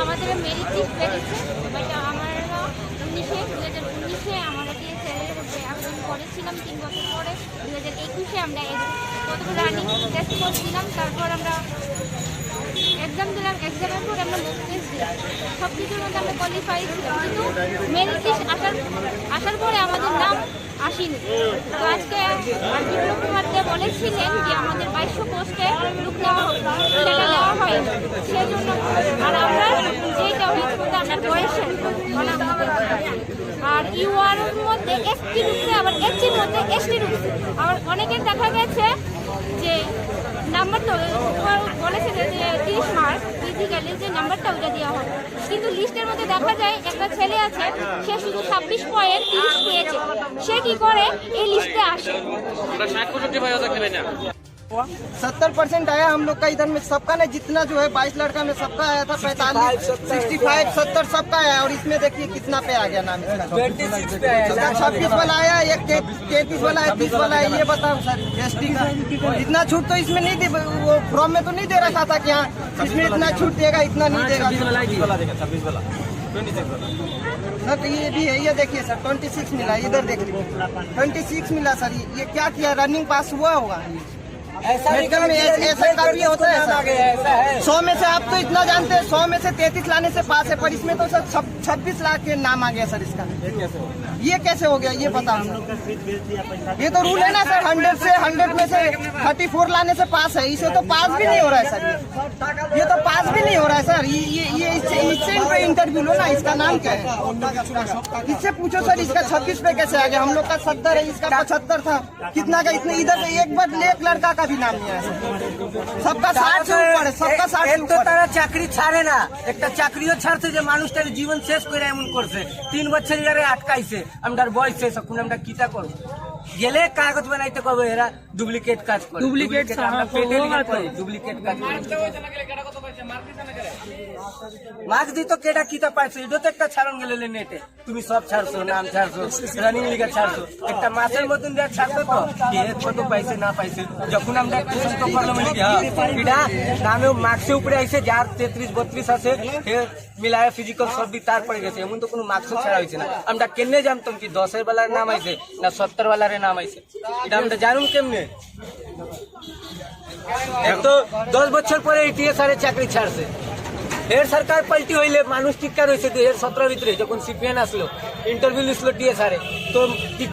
আমাদের merit list বেরিয়েছে, but আমরা 2019-এ আমরা আবেদন করেছিলাম 3 বছর পরে। 2021-এ আমরা প্রথমে রানিং টেস্ট করছিলাম, তারপর আমরা এক্সাম দিলাম, এক্সামের পর আমরা মক টেস্ট দিলাম, সব কিছুর মধ্যে আমরা কোয়ালিফাই ছিলাম, কিন্তু মেরিট লিস্ট আসার পরে আমাদের নাম আসেনি। তো আজকে বিপ্লব কুমার দে বলেছিলেন যে আমাদের 2200 পোস্টে লোক নেওয়া সেটা নেওয়া হয়, সেজন্য আর আমরা যেটা হয়েছে আপনার বয়সের আর ইউআর মধ্যে এসটি ঢুকছে, আবার এসটির মধ্যে এসটি ঢুকছে। আবার অনেকের দেখা গেছে যে নাম্বার তো বলেছে যে 30 মার্ক ফিজিক্যালি যে নাম্বারটা ওইটা দেওয়া হবে, কিন্তু লিস্টের মধ্যে দেখা যায় একটা ছেলে আছে সে শুধু 26 পয়েন্ট 30 পেয়েছে, সে কি করে এই লিস্টে আসে। 70% आया हम लोग का इधर में, सबका नहीं, जितना जो है 22 लड़का में सबका आया था 45, 65, 70 सबका आया। और इसमें देखिए कितना पे आ गया नाम इसका, 26 वाला आया, एक 33 वाला है, 30 वाला है। ये बताओ सर एसटी का इतना छूट तो इसमें नहीं दे, वो फॉर्म में तो नहीं दे रखा था कि हाँ इसमें इतना छूट देगा, इतना नहीं देगा। 26 सर तो ये भी है, ये देखिए सर 26 मिला, इधर देख लीजिए 26 मिला सर। ये क्या किया, रनिंग पास हुआ होगा मेडिकल में, ऐसा का भी होता है सर। 100 में से आप तो इतना जानते हैं, 100 में से 33 लाने से पास है, पर इसमें तो सर 26 लाख के नाम आ गया सर इसका। ये कैसे हो गया ये बताओ। ये तो रूल है ना सर, 100 में से 34 लाने से पास है, इसे तो पास भी नहीं हो रहा है सर। ये तो पास भी नहीं हो रहा है सर। ये इससे इंटरव्यू लो ना, इसका नाम क्या है, इससे पूछो सर इसका 26 पे कैसे आ गया। हम लोग का 70 है, इसका 75 था, कितना का इतने, इधर एक बार एक लड़का का भी नाम नहीं आया, सबका 60 से ऊपर है, सबका 60 से ऊपर। তারা চাকরি ছাড়ে না, একটা চাকরিও ছাড়ছে যে মানুষটার জীবন শেষ করে এমন করছে। 3 বছর ধরে আটকাইছে, আমরার বয়স শেষ, এখন আমরা কিটা করব। গেলে কাগজ বানাইতে কবে, এরা ডুপ্লিকেট কাজ করে, ডুপ্লিকেট আমরা পেটে করি, ডুপ্লিকেট কাজ মার্কস দিত কেটা কিটা পাইছে, এটা তো একটা ছাড়ন গেলে নেটে তুমি সব ছাড়ছো, নাম ছাড়ছো, রানিং লিগা ছাড়ছো, একটা মাসের মতন দেখ ছাড়তো তো কে কত পাইছে না পাইছে। যখন আমরা একটু সুস্থ করলাম এটা নামেও মার্কসের উপরে আইছে, যার 33-32 আছে মিলায় ফিজিক্যাল সব দিয়ে তারপরে গেছে, এমন তো কোনো মার্কসও ছাড়া হয়েছে না। আমরা কেমনে জানতাম কি 10-এর বেলার নাম আইছে না 70 বেলার নাম আইছে, এটা আমরা জানুন কেমনে। তো 10 বছর পরে টিএসআর এর চাকরি ছাড়ছে, এর সরকার পাল্টি হইলে মানুষ টিকা রয়েছে 2017 ভিতরে, যখন সিপিএন আসলো ইন্টারভিউ নিছিল টিএসআর তো